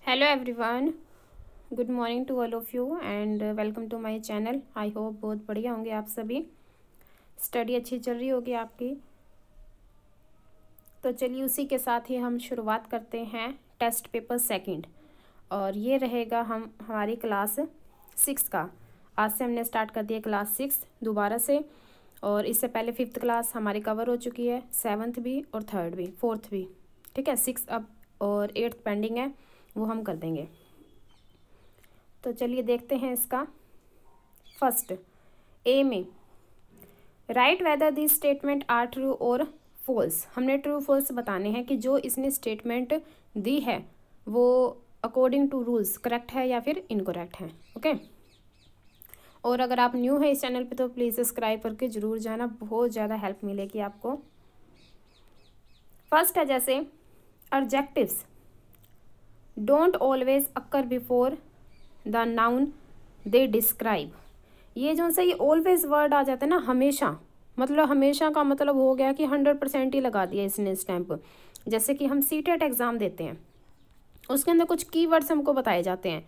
Hello everyone, good morning to all of you and welcome to my channel. I hope बहुत बढ़िया होंगे आप सभी। स्टडी अच्छी चल रही होगी आपकी। तो चलिए उसी के साथ ही हम शुरुआत करते हैं टेस्ट पेपर सेकंड, और ये रहेगा हमारी क्लास 6 का। आज से हमने स्टार्ट कर दिया क्लास 6 दोबारा से, और इससे पहले 5th क्लास हमारी कवर हो चुकी है, 7th भी और 3rd भी, 4th भी। ठीक है, 6 अब और 8th पेंडिंग है, वो हम कर देंगे। तो चलिए देखते हैं इसका। फर्स्ट ए में write whether this statement are true और फॉल्स। हमने ट्रू फॉल्स बताने हैं कि जो इसने स्टेटमेंट दी है वो अकॉर्डिंग टू रूल्स करेक्ट है या फिर इनकरेक्ट है। ओके, और अगर आप न्यू है इस चैनल पे तो प्लीज़ सब्सक्राइब करके ज़रूर जाना, बहुत ज़्यादा हेल्प मिलेगी आपको। फर्स्ट है जैसे adjectives don't always occur before the noun they describe. ये जो सा ये ऑलवेज वर्ड आ जाता है ना, हमेशा, मतलब हमेशा का मतलब हो गया कि 100% ही लगा दिया इसने स्टैम्प। जैसे कि हम सीटेट एग्ज़ाम देते हैं, उसके अंदर कुछ कीवर्ड्स हमको बताए जाते हैं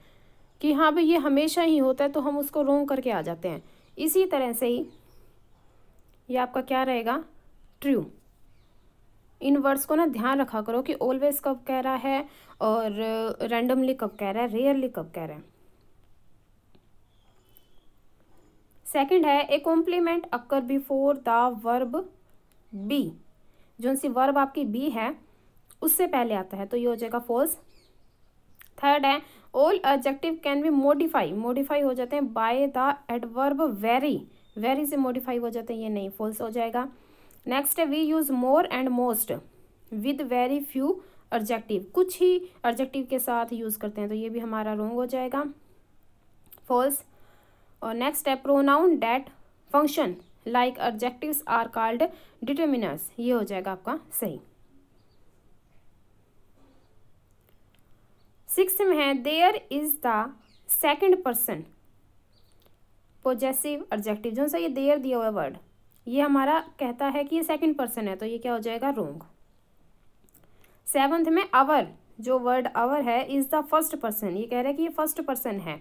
कि हाँ भाई ये हमेशा ही होता है, तो हम उसको रोंग करके आ जाते हैं। इसी तरह से ही ये आपका क्या रहेगा, ट्रू। इन वर्ड्स को ना ध्यान रखा करो कि ऑलवेज कब कह रहा है और रैंडमली कब कह रहा है, रेयरली कब कह रहा है। सेकंड है A complement occur before the verb B. जो सी वर्ब आपकी बी है उससे पहले आता है, तो ये हो जाएगा फॉल्स। थर्ड है all adjective can B modify. Modify हो जाते हैं by the adverb very. Very से मॉडिफाई हो जाते हैं, ये नहीं, फॉल्स हो जाएगा। नेक्स्ट है we use more and most with very few adjective. कुछ ही एडजेक्टिव के साथ यूज़ करते हैं, तो ये भी हमारा रॉन्ग हो जाएगा, फॉल्स। और नेक्स्ट है pronoun that function like adjectives are called determiners. ये हो जाएगा आपका सही। 6 में है there is the second person possessive adjective. जो सा ये देयर दिया हुआ वर्ड, ये हमारा कहता है कि ये सेकंड पर्सन है, तो ये क्या हो जाएगा, रोंग। 7th में अवर, जो वर्ड अवर है इज द फर्स्ट पर्सन। ये कह रहा है कि ये फर्स्ट पर्सन है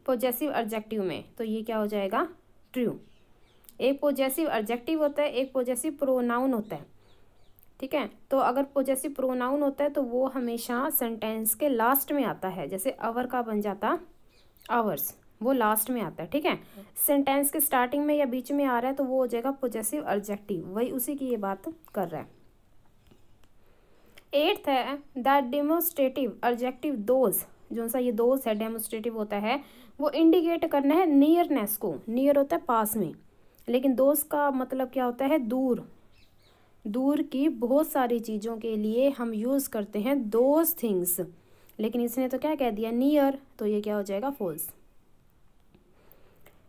पोजेसिव एडजेक्टिव में, तो ये क्या हो जाएगा, ट्रू। एक पोजेसिव एडजेक्टिव होता है, एक पोजेसिव प्रोनाउन होता है। ठीक है, तो अगर पोजेसिव प्रोनाउन होता है तो वो हमेशा सेंटेंस के लास्ट में आता है। जैसे अवर का बन जाता आवर्स, वो लास्ट में आता है। ठीक है, सेंटेंस के स्टार्टिंग में या बीच में आ रहा है तो वो हो जाएगा पोजेसिव एडजेक्टिव, वही उसी की ये बात कर रहा है। 8th है द डेमोस्ट्रेटिव एडजेक्टिव दोज। जो सा ये दोज है डेमोस्ट्रेटिव होता है, वो इंडिकेट करना है नियरनेस को। नियर होता है पास में, लेकिन दोज का मतलब क्या होता है, दूर। दूर की बहुत सारी चीज़ों के लिए हम यूज़ करते हैं दोज थिंग्स, लेकिन इसने तो क्या कह दिया, नियर, तो ये क्या हो जाएगा, फॉल्स।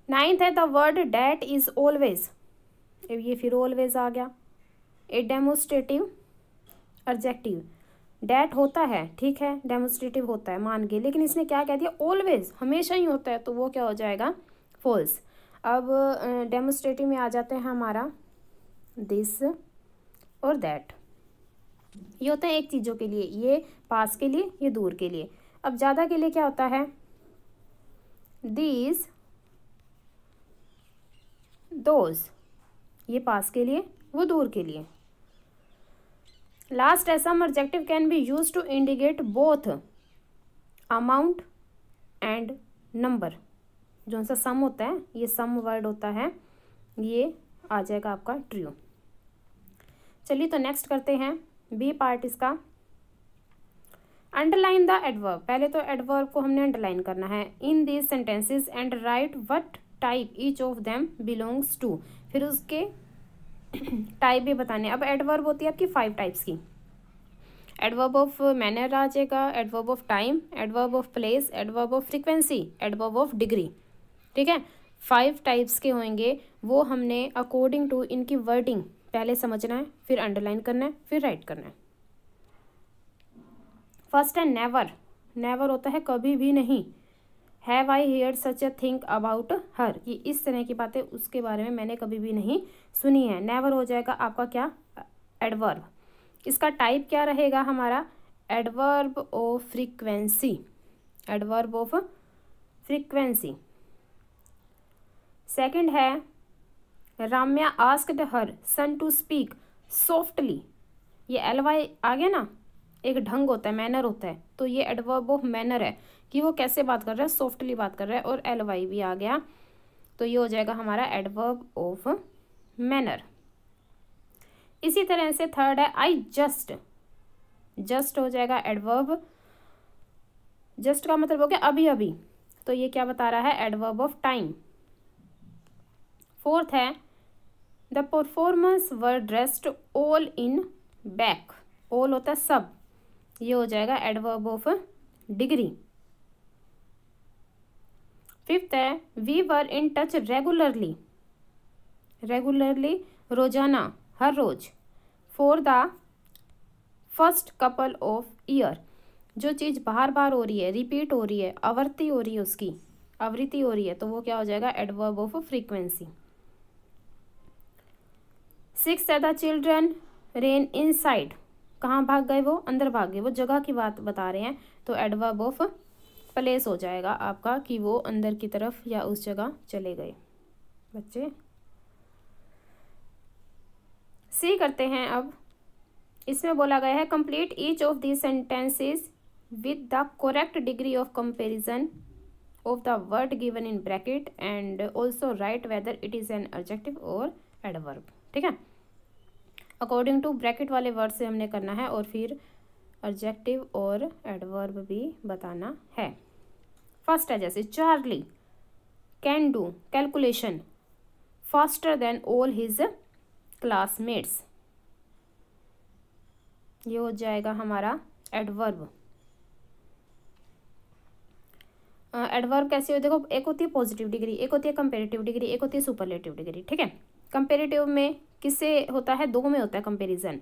9th है the word that is always. ये फिर ऑलवेज आ गया, ए डेमोस्ट्रेटिव एडजेक्टिव। डैट होता है, ठीक है, डेमोस्ट्रेटिव होता है, मान गए, लेकिन इसने क्या कह दिया, ऑलवेज, हमेशा ही होता है, तो वो क्या हो जाएगा, फॉल्स। अब डेमोस्ट्रेटिव में आ जाते हैं हमारा दिस और दैट। ये होता है एक चीज़ों के लिए, ये पास के लिए, ये दूर के लिए। अब ज़्यादा के लिए क्या होता है, दीज दोज, ये पास के लिए, वो दूर के लिए। लास्ट है some adjective can be use to indicate both amount and number. जो सा सम होता है, ये सम वर्ड होता है, ये आ जाएगा आपका ट्रू। चलिए तो नेक्स्ट करते हैं बी पार्ट इसका। Underline the adverb. पहले तो एडवर्ब को हमने अंडरलाइन करना है in these sentences and write what type each of them belongs to. फिर उसके टाइप भी बताने। अब एडवर्ब होती है आपकी 5 टाइप्स की। एडवर्ब ऑफ मैनर आ जाएगा, adverb of time, adverb of place, adverb of frequency, adverb of degree. ठीक है, 5 टाइप्स के होंगे, वो हमने अकॉर्डिंग टू इनकी वर्डिंग पहले समझना है, फिर अंडरलाइन करना है, फिर राइट करना है। फर्स्ट है नेवर। नेवर होता है कभी भी नहीं। Have I heard such a thing about her, कि इस तरह की बातें उसके बारे में मैंने कभी भी नहीं सुनी है। नेवर हो जाएगा आपका क्या, एडवर्ब। इसका टाइप क्या रहेगा हमारा, adverb of frequency, adverb of frequency. Second है Ramya asked her son to speak softly, ये LY आ गया ना, एक ढंग होता है, मैनर होता है, तो ये एडवर्ब ऑफ मैनर है कि वो कैसे बात कर रहा है, सॉफ्टली बात कर रहा है, और LY भी आ गया, तो ये हो जाएगा हमारा एडवर्ब ऑफ मैनर। इसी तरह से थर्ड है आई जस्ट, जस्ट हो जाएगा एडवर्ब, जस्ट का मतलब हो गया अभी अभी, तो ये क्या बता रहा है, एडवर्ब ऑफ टाइम। फोर्थ है the performers were dressed all in back, all होता है सब, ये हो जाएगा एडवर्ब ऑफ डिग्री। फिफ्थ है we were in touch regularly, regularly रोजाना, हर रोज, for the first couple of year, जो चीज़ बार बार हो रही है, रिपीट हो रही है, आवर्ती हो रही है, उसकी आवृत्ति हो रही है, तो वो क्या हो जाएगा, एडवर्ब ऑफ फ्रीक्वेंसी। सिक्स है द चिल्ड्रन रेन इनसाइड, कहाँ भाग गए वो, अंदर भाग गए, वो जगह की बात बता रहे हैं, तो एडवर्ब ऑफ प्लेस हो जाएगा आपका कि वो अंदर की तरफ या उस जगह चले गए। बच्चे सी करते हैं अब, इसमें बोला गया है complete each of the sentences with the correct degree of comparison of the word given in bracket and also right whether it is an adjective और एडवर्ब। ठीक है, अकॉर्डिंग टू ब्रैकेट वाले वर्ड से हमने करना है और फिर एडजेक्टिव और एडवर्ब भी बताना है। फर्स्ट है जैसे Charlie can do calculation faster than all his classmates, ये हो जाएगा हमारा एडवर्ब। एडवर्ब कैसे हो, देखो एक होती है पॉजिटिव डिग्री, एक होती है कंपेरेटिव डिग्री, एक होती है सुपरलेटिव डिग्री। ठीक है, कंपेरेटिव में किससे होता है, दो में होता है कंपैरिजन,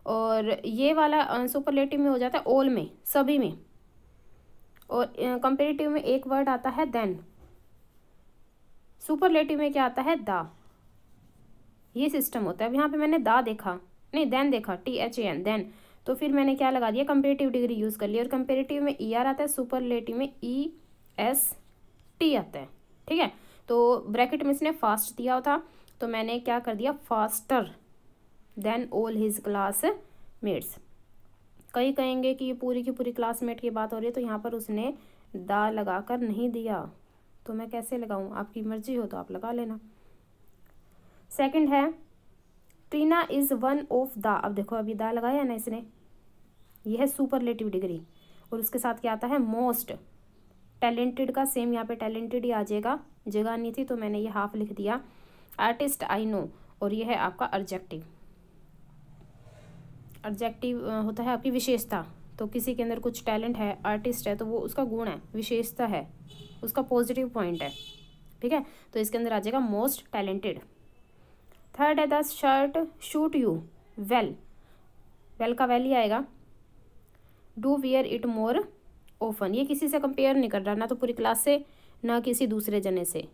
और ये वाला सुपरलेटिव में हो जाता है ऑल में, सभी में, और कंपेरेटिव में एक वर्ड आता है देन, सुपरलेटिव में क्या आता है द, ये सिस्टम होता है। अब यहाँ पे मैंने दा देखा, नहीं देन देखा, THAN देन, तो फिर मैंने क्या लगा दिया, कंपेरेटिव डिग्री यूज़ कर लिया, और कंपेरेटिव में ER आता है, सुपरलेटिव में EST आता है। ठीक है, तो ब्रैकेट में इसने फास्ट दिया था, तो मैंने क्या कर दिया, faster than all his classmates. कई कहेंगे कि ये पूरी की पूरी क्लासमेट की बात हो रही है, तो यहाँ पर उसने दा लगाकर नहीं दिया, तो मैं कैसे लगाऊं, आपकी मर्जी हो तो आप लगा लेना। सेकंड है Trina is one of the, अब देखो अभी दा लगाया ना इसने, यह है सुपरलेटिव डिग्री, और उसके साथ क्या आता है, मोस्ट टैलेंटेड का सेम यहाँ पे टैलेंटेड ही आ जाएगा, जगह नहीं थी तो मैंने ये हाफ लिख दिया। आर्टिस्ट आई नो, और ये है आपका एडजेक्टिव। एडजेक्टिव होता है आपकी विशेषता, तो किसी के अंदर कुछ टैलेंट है, आर्टिस्ट है, तो वो उसका गुण है, विशेषता है, उसका पॉजिटिव पॉइंट है। ठीक है, तो इसके अंदर आ जाएगा मोस्ट टैलेंटेड। थर्ड है the shirt suit you well, well का वेल ही आएगा। Do wear it more often, ये किसी से कंपेयर नहीं कर रहा, ना तो पूरी क्लास से ना किसी दूसरे जने से,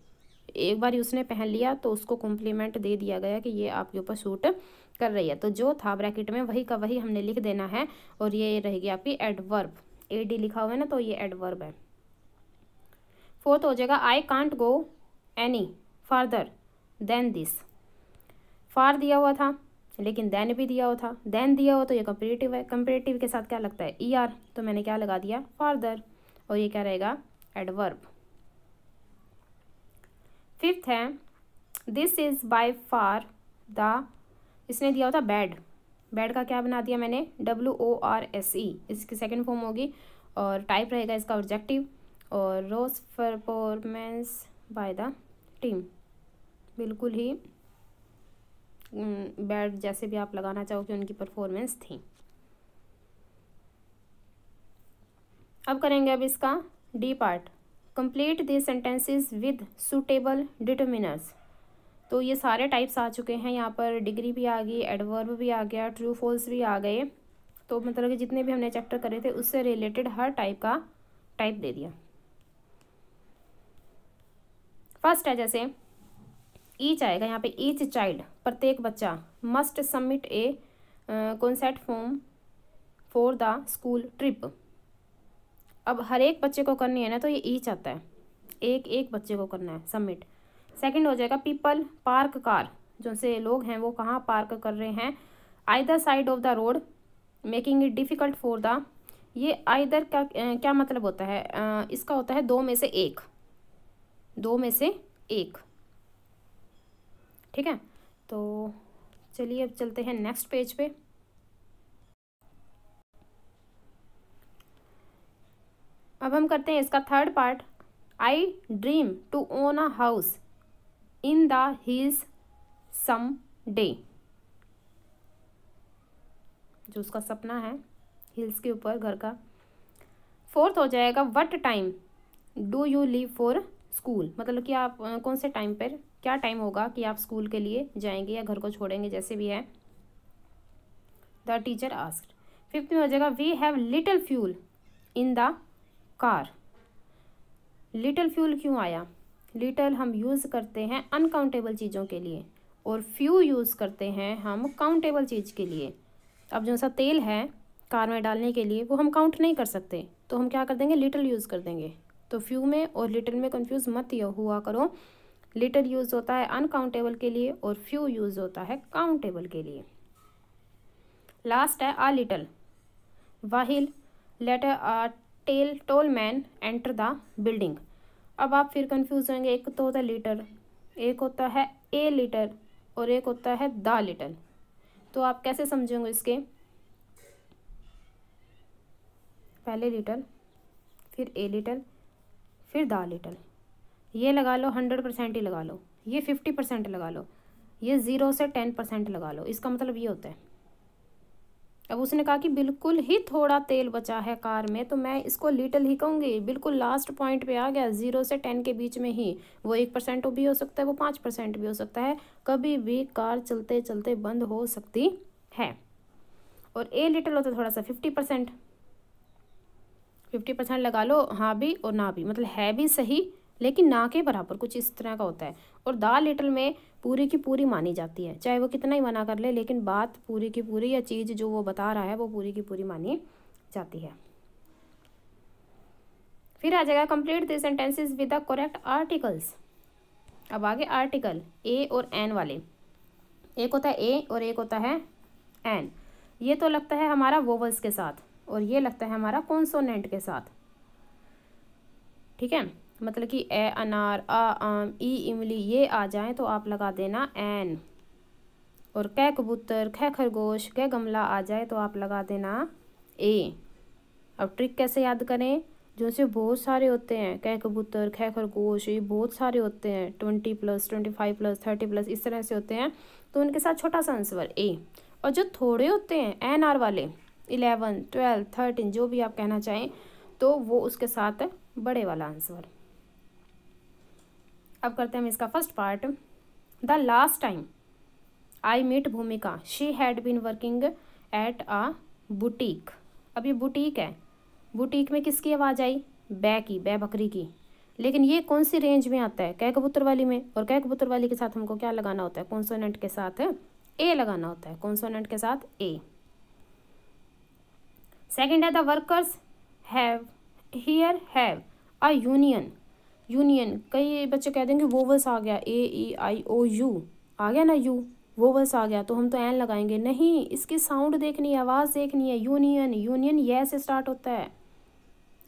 एक बार उसने पहन लिया तो उसको कॉम्प्लीमेंट दे दिया गया कि ये आपके ऊपर सूट कर रही है, तो जो था ब्रैकेट में वही का वही हमने लिख देना है, और ये रहेगी आपकी एडवर्ब, AD लिखा हुआ है ना, तो ये एडवर्ब है। फोर्थ हो जाएगा I can't go any farther than this, far दिया हुआ था लेकिन देन भी दिया हुआ था, देन दिया हुआ तो ये कंपेरेटिव है, कंपेरेटिव के साथ क्या लगता है, ER, तो मैंने क्या लगा दिया, फार्दर, और ये क्या रहेगा, एडवर्ब। फिफ्थ है this is by far the, इसने दिया होता बैड, बैड का क्या बना दिया मैंने, WORSE, इसकी सेकंड फॉर्म होगी, और टाइप रहेगा इसका ऑब्जेक्टिव, और रोज परफॉर्मेंस बाय द टीम, बिल्कुल ही बैड जैसे भी आप लगाना चाहो कि उनकी परफॉर्मेंस थी। अब करेंगे अब इसका D part, complete the sentences with suitable determiners, तो ये सारे टाइप्स आ चुके हैं, यहाँ पर डिग्री भी आ गई, एडवर्ब भी आ गया, ट्रू फॉल्स भी आ गए, तो मतलब कि जितने भी हमने चैप्टर करे थे उससे रिलेटेड हर टाइप का टाइप दे दिया। फर्स्ट है जैसे ईच आएगा यहाँ पे, ईच चाइल्ड, प्रत्येक बच्चा, must submit a concept form for the school trip. अब हर एक बच्चे को करनी है ना, तो ये ईच आता है, एक एक बच्चे को करना है सबमिट। सेकंड हो जाएगा पीपल पार्क कार, जो से लोग हैं वो कहाँ पार्क कर रहे हैं, either side of the road making it difficult for the, ये आइदर का क्या मतलब होता है, इसका होता है दो में से एक, दो में से एक, ठीक है। तो चलिए अब चलते हैं नेक्स्ट पेज पे। अब हम करते हैं इसका third part. I dream to own a house in the hills someday, जो उसका सपना है हिल्स के ऊपर घर का। फोर्थ हो जाएगा what time do you leave for school, मतलब कि आप कौन से टाइम पर, क्या टाइम होगा कि आप स्कूल के लिए जाएंगे या घर को छोड़ेंगे, जैसे भी है। The teacher asked. फिफ्थ में हो जाएगा we have little fuel in the car. Little fuel क्यों आया, लिटिल हम यूज़ करते हैं अनकाउंटेबल चीज़ों के लिए और फ्यू यूज़ करते हैं हम काउंटेबल चीज़ के लिए। अब जो सा तेल है कार में डालने के लिए वो हम काउंट नहीं कर सकते, तो हम क्या कर देंगे, लिटिल यूज़ कर देंगे। तो फ्यू में और लिटिल में कंफ्यूज मत हुआ करो, लिटिल यूज़ होता है अनकाउंटेबल के लिए और फ्यू यूज़ होता है काउंटेबल के लिए। लास्ट है a little while later a tell tall man enter the building. अब आप फिर कंफ्यूज होंगे, एक तो होता है लीटर, एक होता है ए लीटर और एक होता है द लिटिल। तो आप कैसे समझेंगे इसके, पहले लीटर फिर ए लिटिल फिर द लिटिल। ये लगा लो 100% ही लगा लो, ये 50% लगा लो, ये 0 से 10% लगा लो, इसका मतलब ये होता है। अब उसने कहा कि बिल्कुल ही थोड़ा तेल बचा है कार में, तो मैं इसको लिटिल ही कहूँगी। बिल्कुल लास्ट पॉइंट पे आ गया, 0 से 10 के बीच में ही, वो 1% भी हो सकता है, वो 5% भी हो सकता है, कभी भी कार चलते चलते बंद हो सकती है। और ए लिटिल होता है थोड़ा सा 50%, 50% लगा लो, हाँ भी और ना भी, मतलब है भी सही लेकिन ना के बराबर, कुछ इस तरह का होता है। और द लिटिल में पूरी की पूरी मानी जाती है, चाहे वो कितना ही मना कर ले, लेकिन बात पूरी की पूरी या चीज़ जो वो बता रहा है वो पूरी की पूरी मानी जाती है। फिर आ जाएगा complete this sentences with the correct articles. अब आगे आर्टिकल ए और एन वाले, एक होता है ए और एक होता है एन। ये तो लगता है हमारा वोवल्स के साथ और ये लगता है हमारा कॉन्सोनेंट के साथ, ठीक है। मतलब कि ए अनार, आ आम, ई इमली ये आ जाएं तो आप लगा देना एन, और कै कबूतर, खे खरगोश, कै गमला आ जाए तो आप लगा देना ए। अब ट्रिक कैसे याद करें, जो से बहुत सारे होते हैं, कै कबूतर, खे खरगोश, ये बहुत सारे होते हैं, 20+, 25+, 30+, इस तरह से होते हैं, तो उनके साथ छोटा सा आंसर ए। और जो थोड़े होते हैं एन आर वाले, 11, 12, 13 जो भी आप कहना चाहें, तो वो उसके साथ बड़े वाला आंसर। अब करते हैं हम इसका first part. The last time I meet Bhumika she had been working at a boutique. अब ये बुटीक है, बुटीक में किसकी आवाज़ आई, बै की, बै बकरी की, लेकिन ये कौन सी रेंज में आता है, कै कबूतर वाली में, और कै कबूतर वाली के साथ हमको क्या लगाना होता है, कॉन्सोनेंट के साथ ए लगाना होता है, कॉन्सोनेंट के साथ ए। सेकेंड है the workers have here have a union. Union, कई बच्चे कह देंगे वोवल्स आ गया, ए ई आई ओ यू आ गया ना, यू वोवल्स आ गया तो हम तो एन लगाएंगे, नहीं, इसकी साउंड देखनी है, आवाज़ देखनी है। यूनियन, यूनियन ये से स्टार्ट होता है,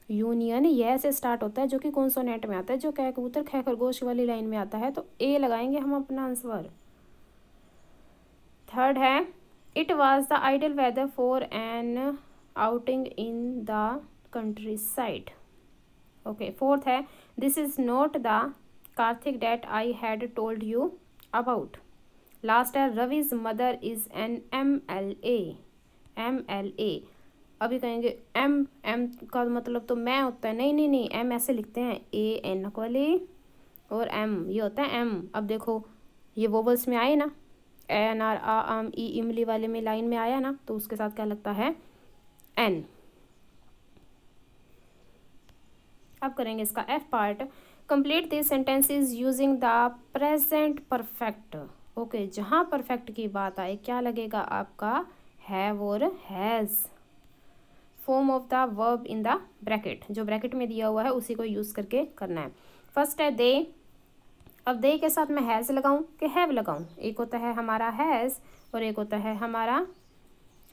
यूनियन ये से स्टार्ट होता है, जो कि कॉन्सोनेंट में आता है, जो कै कबूतर खे खरगोश वाली लाइन में आता है, तो ए लगाएंगे हम अपना आंसर। थर्ड है it was the ideal weather for an outing in the countryside. Okay, fourth है this is not the Karthik date I had told you about. Last है Ravi's mother is an MLA। MLA, अभी कहेंगे M का मतलब तो मैं होता है, नहीं नहीं नहीं, एम ऐसे लिखते हैं, AN वाले और एम ये होता है एम। अब देखो ये वोवल्स में आए ना, एन आर, आ आम, ई इमली वाले में लाइन में आया ना, तो उसके साथ क्या लगता है, एन। अब करेंगे इसका F part. Complete this sentences using the present perfect. Okay, जहाँ परफेक्ट की बात आए क्या लगेगा आपका, हैव और has. Form of the verb in the bracket, जो ब्रैकेट में दिया हुआ है उसी को यूज़ करके करना है। फर्स्ट है दे। अब दे के साथ मैं हैज़ लगाऊं कि हैव लगाऊं? एक होता है हमारा हैज़ और एक होता है हमारा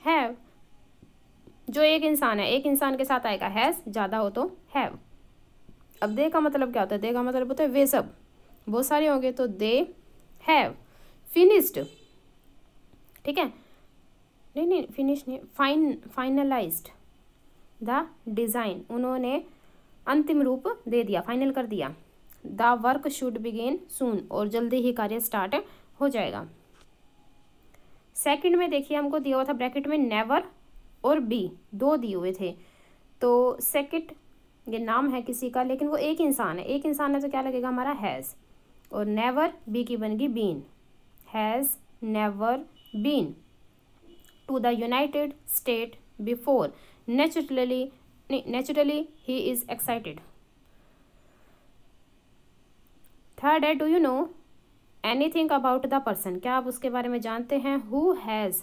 हैव। जो एक इंसान है, एक इंसान के साथ आएगा हैज़, ज़्यादा हो तो हैव। अब दे का मतलब क्या होता है? दे का मतलब होता है वे सब, बहुत सारे होंगे, तो दे हैव फिनिश्ड, ठीक है, नहीं फिनिश नहीं, फाइनलाइज्ड द डिज़ाइन, उन्होंने अंतिम रूप दे दिया, फाइनल कर दिया। द वर्क शुड बिगिन सून, और जल्दी ही कार्य स्टार्ट हो जाएगा। सेकंड में देखिए हमको दिया हुआ था ब्रैकेट में नेवर और बी, दो दिए हुए थे। तो सेकंड ये नाम है किसी का, लेकिन वो एक इंसान है, एक इंसान है तो क्या लगेगा हमारा हैज़, और नेवर बी की बनेगी been, has never been to the United State before, naturally he is excited. Third है do you know anything about the person, क्या आप उसके बारे में जानते हैं, who has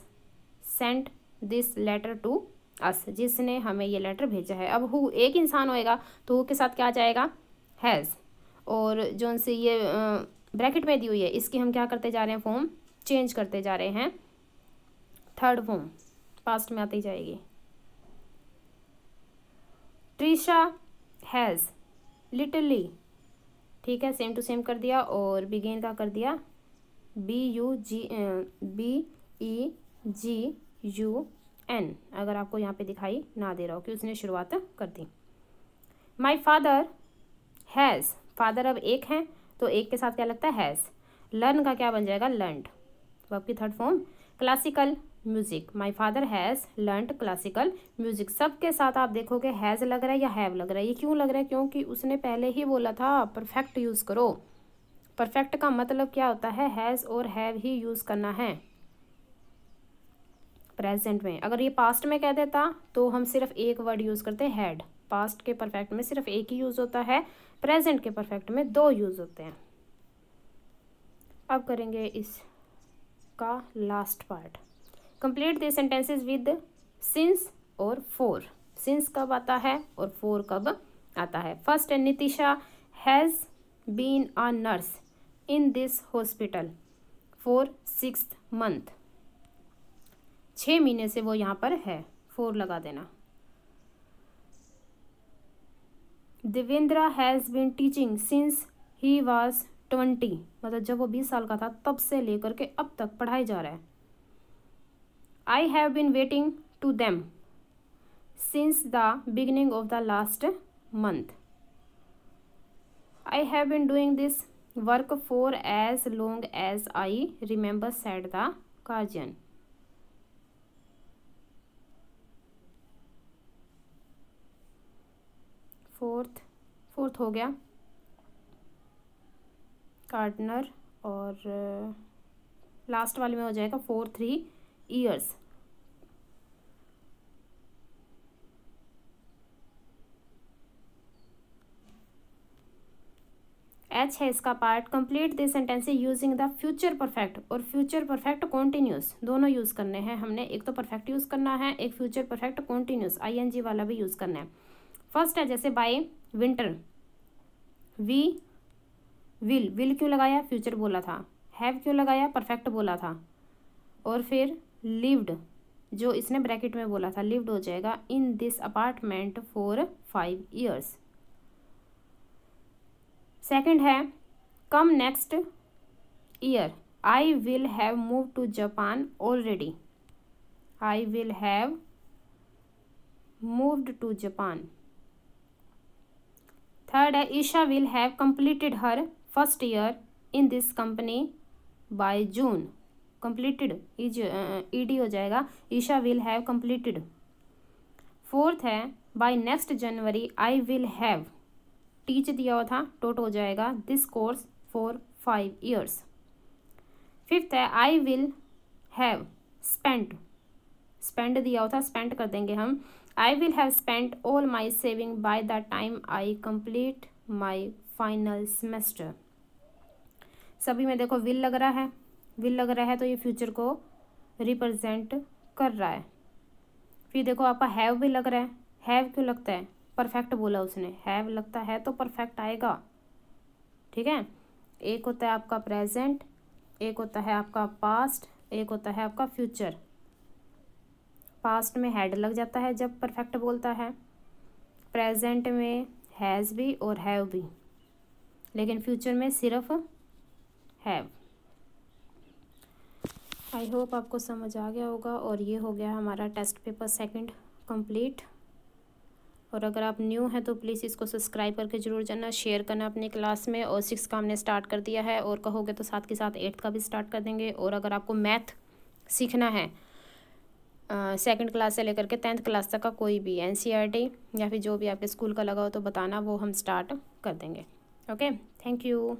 sent this letter to us, जिसने हमें ये लेटर भेजा है। अब हु एक इंसान होएगा तो हु के साथ क्या आ जाएगा, हैज़, और जो से ये ब्रैकेट में दी हुई है इसकी हम क्या करते जा रहे हैं, फॉर्म चेंज करते जा रहे हैं, थर्ड फॉर्म पास्ट में आती जाएगी। ट्रिशा हैज़ लिटरली, ठीक है, सेम टू सेम कर दिया, और बिगेन का कर दिया BEGUN, अगर आपको यहाँ पे दिखाई ना दे रहा हो कि उसने शुरुआत कर दी। माई फादर हैज़, फादर अब एक है तो एक के साथ क्या लगता है, हैज़। लर्न का क्या बन जाएगा, लर्नड, वर्ब की third form. Classical music, my father has learned classical music, सबके साथ आप देखोगे हैज़ लग रहा है या हैव लग रहा है। ये क्यों लग रहा है, क्योंकि उसने पहले ही बोला था परफेक्ट यूज़ करो। परफेक्ट का मतलब क्या होता है, हैज़ और हैव ही यूज़ करना है प्रेजेंट में। अगर ये पास्ट में कह देता तो हम सिर्फ एक वर्ड यूज़ करते हैं, हैड। पास्ट के परफेक्ट में सिर्फ एक ही यूज़ होता है, प्रेजेंट के परफेक्ट में दो यूज़ होते हैं। अब करेंगे इसका last part. Complete the sentences with since और फॉर। सिंस कब आता है और फॉर कब आता है। फर्स्ट है Nitisha has been a nurse in this hospital for 6 months, 6 महीने से वो यहाँ पर है, 4 लगा देना। Devendra has been teaching since he was 20, मतलब जब वो 20 साल का था तब से लेकर के अब तक पढ़ाई जा रहा है। I have been waiting to them since the beginning of the last month. I have been doing this work for as long as I remember said the guardian. Fourth हो गया गार्डनर, और लास्ट वाले में हो जाएगा for 3 years। H है इसका part. Complete this sentence using the future perfect और फ्यूचर परफेक्ट कॉन्टिन्यूस, दोनों यूज़ करने हैं हमने। एक तो परफेक्ट यूज़ करना है, एक फ्यूचर परफेक्ट कॉन्टिन्यूस ING वाला भी यूज़ करना है। फर्स्ट है जैसे बाय विंटर, वी विल क्यों लगाया, फ्यूचर बोला था। हैव क्यों लगाया, परफेक्ट बोला था। और फिर लिव्ड, जो इसने ब्रैकेट में बोला था, लिव्ड हो जाएगा in this apartment for 5 years। Second है come next year, I will have move to Japan already. I will have moved to Japan. Third है Isha will have completed her first year in this company by June. Completed ED हो जाएगा, Isha will have completed. Fourth है by next January I will have, teach दिया हुआ था, taught हो जाएगा this course for 5 years। Fifth है आई विल हैव स्पेंड दिया हुआ था, स्पेंड कर देंगे हम। आई will have spent all my saving by the time I complete my final semester. सभी में देखो विल लग रहा है तो ये फ्यूचर को रिप्रेजेंट कर रहा है। फिर देखो आपका हैव भी लग रहा है हैव क्यों लगता है, परफेक्ट बोला उसने, हैव लगता है तो परफेक्ट आएगा, ठीक है। एक होता है आपका प्रेजेंट, एक होता है आपका पास्ट, एक होता है आपका फ्यूचर। पास्ट में हैड लग जाता है जब परफेक्ट बोलता है, प्रेजेंट में हैज़ भी और हैव भी, लेकिन फ्यूचर में सिर्फ हैव। आई होप आपको समझ आ गया होगा। और ये हो गया हमारा टेस्ट पेपर सेकंड कंप्लीट। और अगर आप न्यू हैं तो प्लीज़ इसको सब्सक्राइब करके ज़रूर जाना, शेयर करना अपनी क्लास में। और 6 का हमने स्टार्ट कर दिया है, और कहोगे तो साथ के साथ 8 का भी स्टार्ट कर देंगे। और अगर आपको मैथ सीखना है सेकंड क्लास से लेकर के 10th क्लास तक का कोई भी NCERT या फिर जो भी आपके स्कूल का लगा हो तो बताना, वो हम स्टार्ट कर देंगे। Okay, thank you.